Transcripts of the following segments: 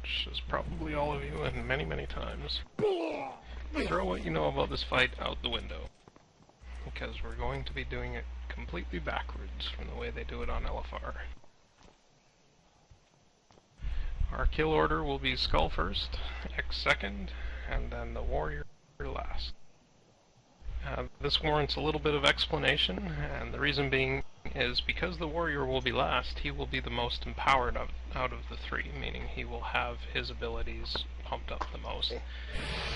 which is probably all of you and many, many times, throw what you know about this fight out the window. Because we're going to be doing it completely backwards from the way they do it on LFR. Our kill order will be Skull first, X second, and then the Warrior last. This warrants a little bit of explanation, and the reason being is because the Warrior will be last, he will be the most empowered out of the three, meaning he will have his abilities pumped up the most.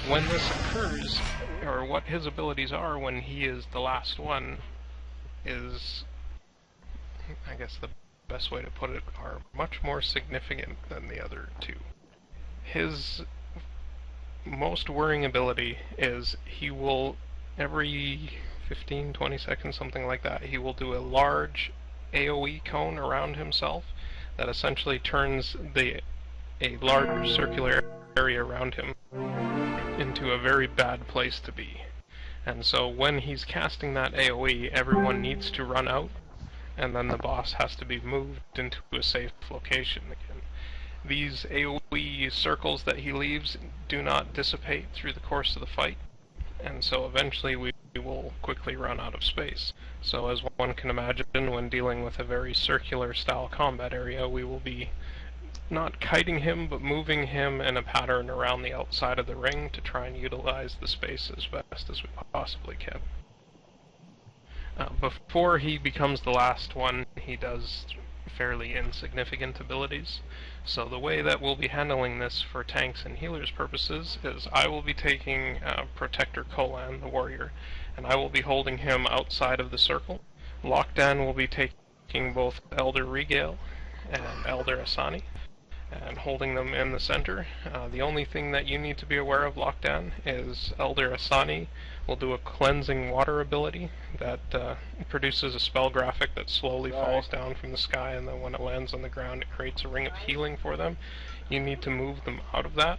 When this occurs, or what his abilities are when he is the last one, is, I guess the best way to put it, are much more significant than the other two. His most worrying ability is he will, every 15-20 seconds, something like that, he will do a large AoE cone around himself that essentially turns a large circular area around him into a very bad place to be. And so when he's casting that AoE, everyone needs to run out, and then the boss has to be moved into a safe location again. These AoE circles that he leaves do not dissipate through the course of the fight, and so eventually we will quickly run out of space. So as one can imagine, when dealing with a very circular style combat area, we will be not kiting him, but moving him in a pattern around the outside of the ring to try and utilize the space as best as we possibly can. Before he becomes the last one, he does fairly insignificant abilities. So the way that we'll be handling this for tanks and healers purposes is I will be taking Protector Kolan, the warrior, and I will be holding him outside of the circle. Lockdown will be taking both Elder Regale and Elder Asani and holding them in the center. The only thing that you need to be aware of, Lockdown, is Elder Asani will do a cleansing water ability that produces a spell graphic that slowly falls down from the sky, and then when it lands on the ground it creates a ring of healing for them. You need to move them out of that.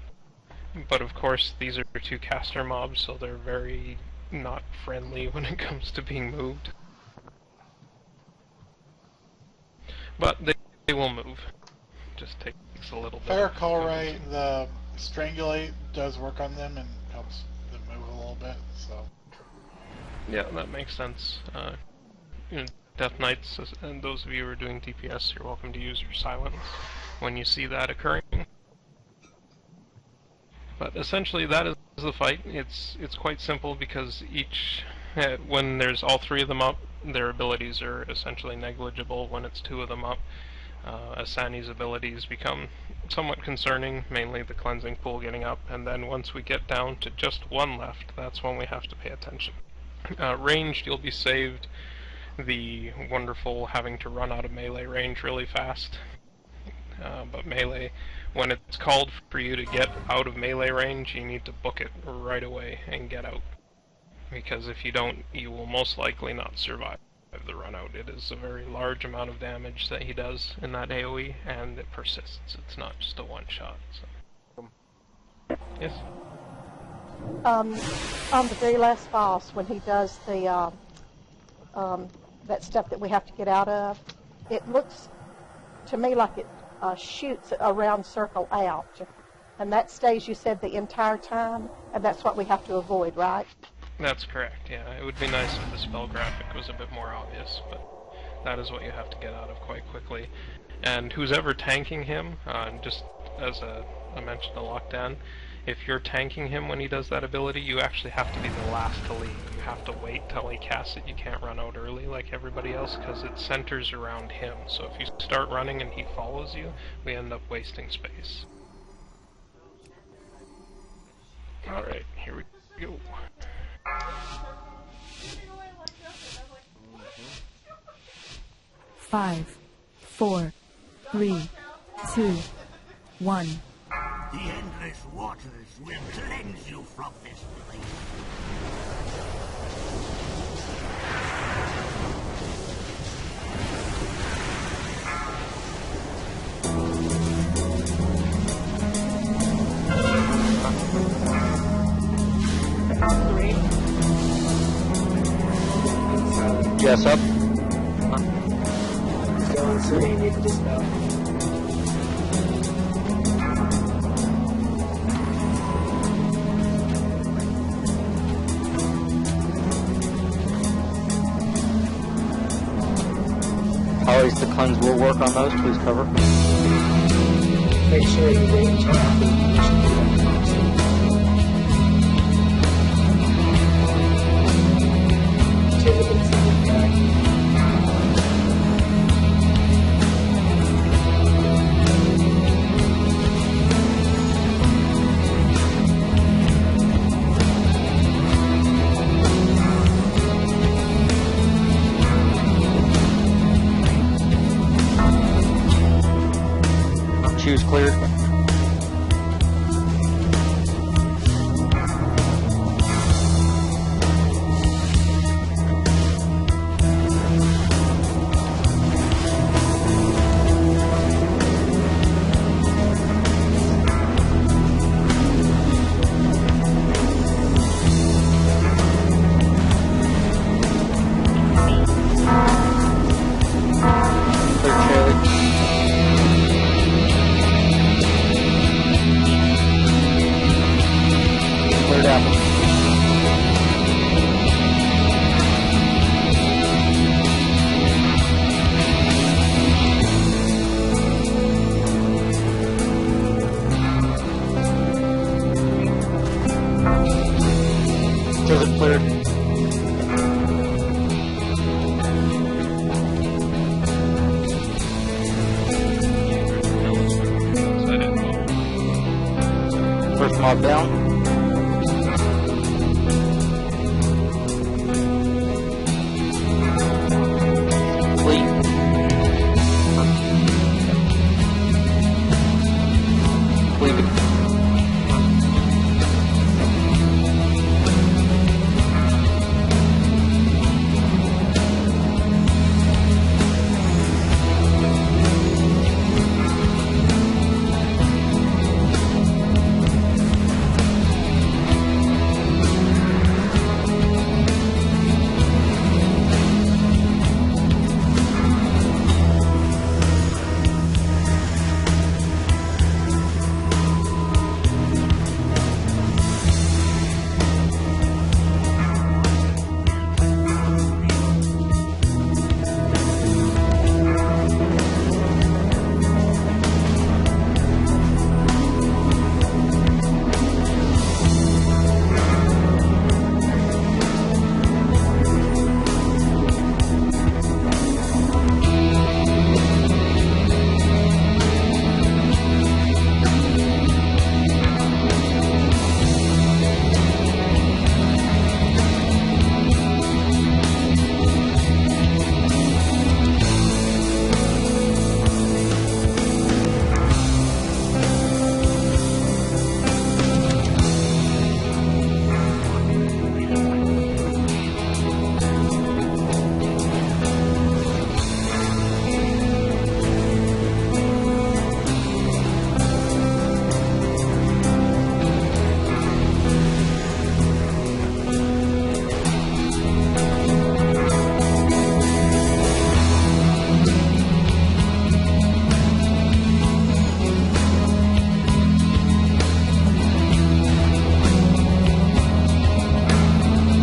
But of course these are two caster mobs, so they're very not friendly when it comes to being moved. But they will move. Just takes a little bit. Fair call, right? The strangulate does work on them and helps them move a little bit, so. Yeah, that makes sense. You know, Death Knights, and those of you who are doing DPS, you're welcome to use your silence when you see that occurring. But essentially, that is the fight. It's quite simple because each, when there's all three of them up, their abilities are essentially negligible. When it's two of them up, Asani's abilities become somewhat concerning, mainly the cleansing pool getting up, and then once we get down to just one left, that's when we have to pay attention. Ranged, you'll be saved the wonderful having to run out of melee range really fast. But melee, when it's called for you to get out of melee range, you need to book it right away and get out. Because if you don't, you will most likely not survive the run out. It is a very large amount of damage that he does in that AoE, and it persists. It's not just a one shot. So. Yes? On the very last boss, when he does the that stuff that we have to get out of, it looks to me like it shoots a round circle out, and that stays, you said, the entire time, and that's what we have to avoid, right? That's correct, yeah. It would be nice if the spell graphic was a bit more obvious, but that is what you have to get out of quite quickly. And who's ever tanking him, just as I mentioned, a lockdown, if you're tanking him when he does that ability, you actually have to be the last to leave. You have to wait till he casts it. You can't run out early like everybody else, because it centers around him. So if you start running and he follows you, we end up wasting space. Alright, here we go. 5, 4, 3, 2, 1. The endless waters will cleanse you from this place. Yes, up. Huns will work on those. Please cover. Make sure you wait until after the mission to get crossing. Take a bit further back. Choose cleared. Clear Charlie. Cleared Apple. Desert cleared. First mob down. Fleet. Fleet.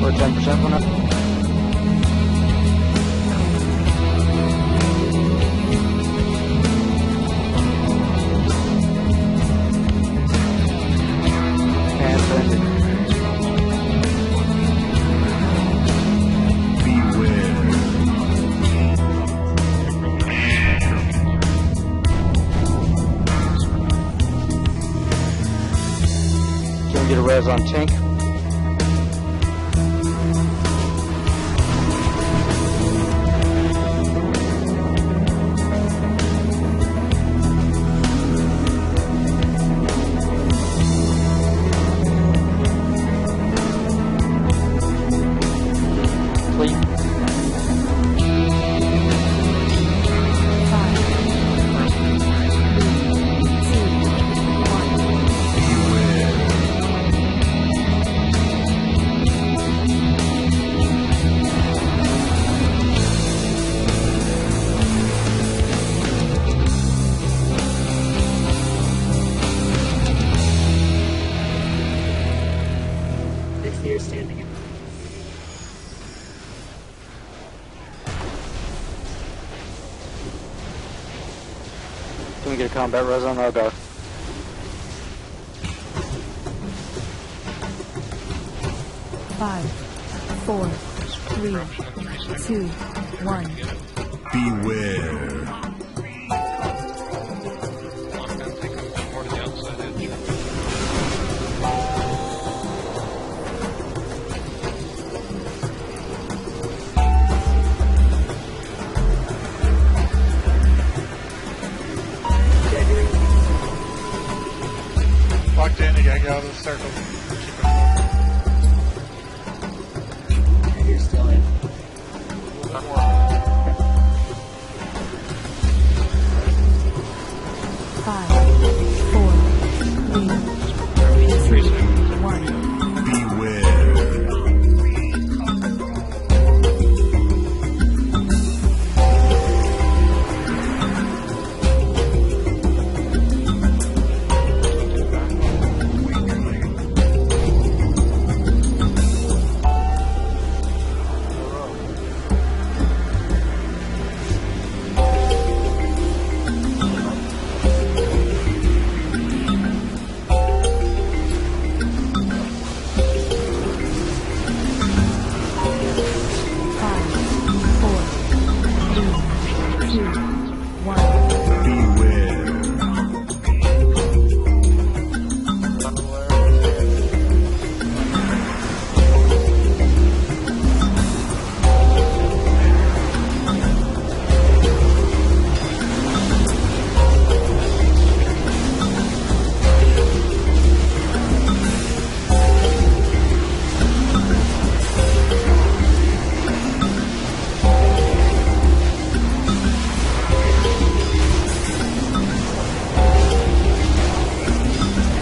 We're 10% on it. And ended. Can we get a res on tank? Fleet. 5, 4, 3, 2, 1. get a combat res on Argar. Five, four, three, Corruption in 3 seconds. 2, 1. Beware. I'm going to take a bit more to the outside edge. Locked in, you gotta get out of the circle. Keep it moving. You're still in. Five, four, three, 3 seconds. 1. Beware. Five, four, three, 2, 1. Beware.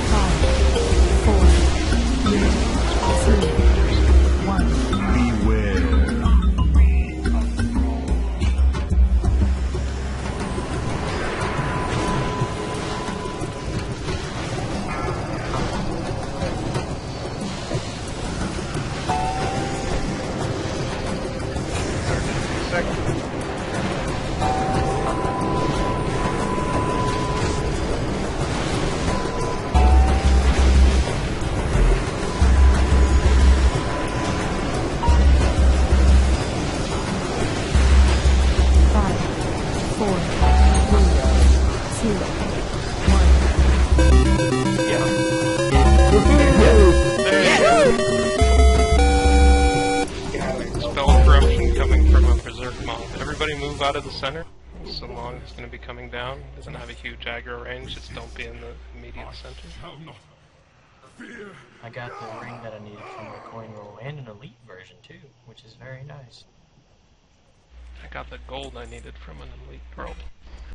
Five, four, three, 2, 1. Beware. Second. Five, four, three, 2, 1. Spell of corruption coming from a berserk mob. Everybody move out of the center. So long as it's going to be coming down. Doesn't have a huge aggro range. Just don't be in the immediate center. I got the ring that I needed from the coin roll and an elite version too, which is very nice. I got the gold I needed from an elite roll.